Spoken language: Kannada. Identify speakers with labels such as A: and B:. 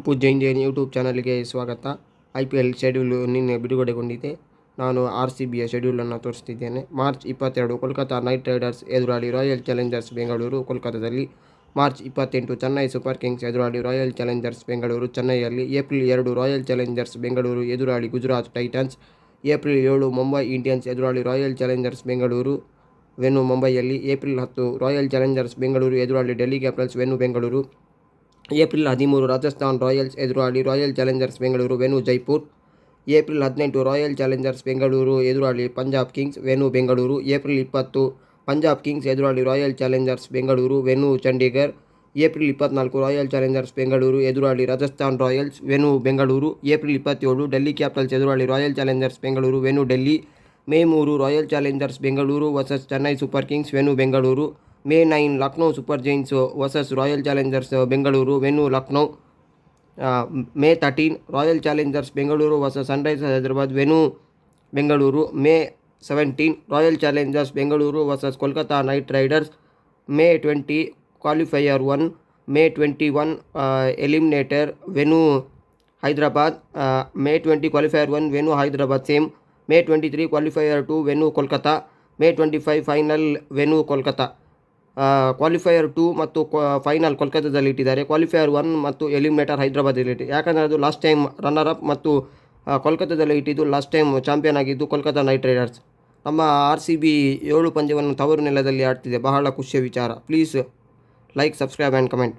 A: ಕೆಂಪು ಜೈನ್ ಯೂಟ್ಯೂಬ್ ಚಾನಲ್ಗೆ ಸ್ವಾಗತ. IPL ಶೆಡ್ಯೂಲು ನಿನ್ನೆ ಬಿಡುಗಡೆಗೊಂಡಿದೆ. ನಾನು RCBಯ ಶೆಡ್ಯೂಲನ್ನು ತೋರಿಸ್ತಿದ್ದೇನೆ. ಮಾರ್ಚ್ 22 ಕೋಲ್ಕತಾ ನೈಟ್ ರೈಡರ್ಸ್ ಎದುರಾಳಿ ರಾಯಲ್ ಚಾಲೆಂಜರ್ಸ್ ಬೆಂಗಳೂರು ಕೋಲ್ಕತಾದಲ್ಲಿ. ಮಾರ್ಚ್ 28 ಚೆನ್ನೈ ಸೂಪರ್ ಕಿಂಗ್ಸ್ ಎದುರಾಳಿ ರಾಯಲ್ ಚಾಲೆಂಜರ್ಸ್ ಬೆಂಗಳೂರು ಚೆನ್ನೈಯಲ್ಲಿ. ಏಪ್ರಿಲ್ 2 ರಾಯಲ್ ಚಾಲೆಂಜರ್ಸ್ ಬೆಂಗಳೂರು ಎದುರಾಳಿ Gujarat Titans. April 7 Mumbai Indians ಎದುರಾಳಿ ರಾಯಲ್ ಚಾಲೆಂಜರ್ಸ್ ಬೆಂಗಳೂರು ವೆನ್ಯೂ ಮುಂಬೈಯಲ್ಲಿ. ಏಪ್ರಿಲ್ 10 ರಾಯಲ್ ಚಾಲೆಂಜರ್ಸ್ ಬೆಂಗಳೂರು ಎದುರಾಳಿ Delhi Capitals venue Bengaluru. April 13 Rajasthan Royals ಎದುರಾಳಿ Royal Challengers Bengaluru venue Jaipur. April 18 Royal Challengers Bengaluru ಎದುರಾಳಿ Punjab Kings venue Bengaluru. April 20 Punjab Kings ಎದುರಾಳಿ Royal Challengers Bengaluru venue Chandigarh. April 24 Royal Challengers Bengaluru ಎದುರಾಳಿ Rajasthan Royals venue Bengaluru. April 27 Delhi Capitals ಎದುರಾಳಿ Royal Challengers Bengaluru venue Delhi. May 3 Royal Challengers Bengaluru versus Chennai Super Kings venue Bengaluru. May 9 Lucknow Super Giants versus Royal Challengers Bengaluru venue Lucknow. May 13 Royal Challengers Bengaluru versus Sunrisers Hyderabad venue Bengaluru. May 17 royal Challengers Bengaluru versus Kolkata Knight Riders. May 20 qualifier 1. May 21 eliminator venue Hyderabad. May 20 qualifier 1 venue Hyderabad same. May 23 qualifier 2 venue Kolkata. May 25 final venue Kolkata. Qualifier 2 ಮತ್ತು ಫೈನಲ್ ಕೋಲ್ಕತ್ತಾದಲ್ಲಿ ಇಟ್ಟಿದ್ದಾರೆ. ಕ್ವಾಲಿಫೈಯರ್ 1 ಮತ್ತು ಎಲಿಮಿನೇಟರ್ ಹೈದರಾಬಾದಲ್ಲಿ ಯಾಕಂದರೆ ಅದು ಲಾಸ್ಟ್ ಟೈಮ್ ರನ್ನರ್ ಅಪ್ ಮತ್ತು ಕೋಲ್ಕತ್ತಾದಲ್ಲಿ ಇಟ್ಟಿದ್ದು ಲಾಸ್ಟ್ ಟೈಮ್ ಚಾಂಪಿಯನ್ ಆಗಿದ್ದು ಕೋಲ್ಕತಾ ನೈಟ್ ರೈಡರ್ಸ್. ನಮ್ಮ RCB 7 ಪಂದ್ಯವನ್ನು ತವರು ನೆಲದಲ್ಲಿ ಆಡ್ತಿದೆ. ಬಹಳ ಖುಷಿಯ ವಿಚಾರ. Please like, subscribe and comment.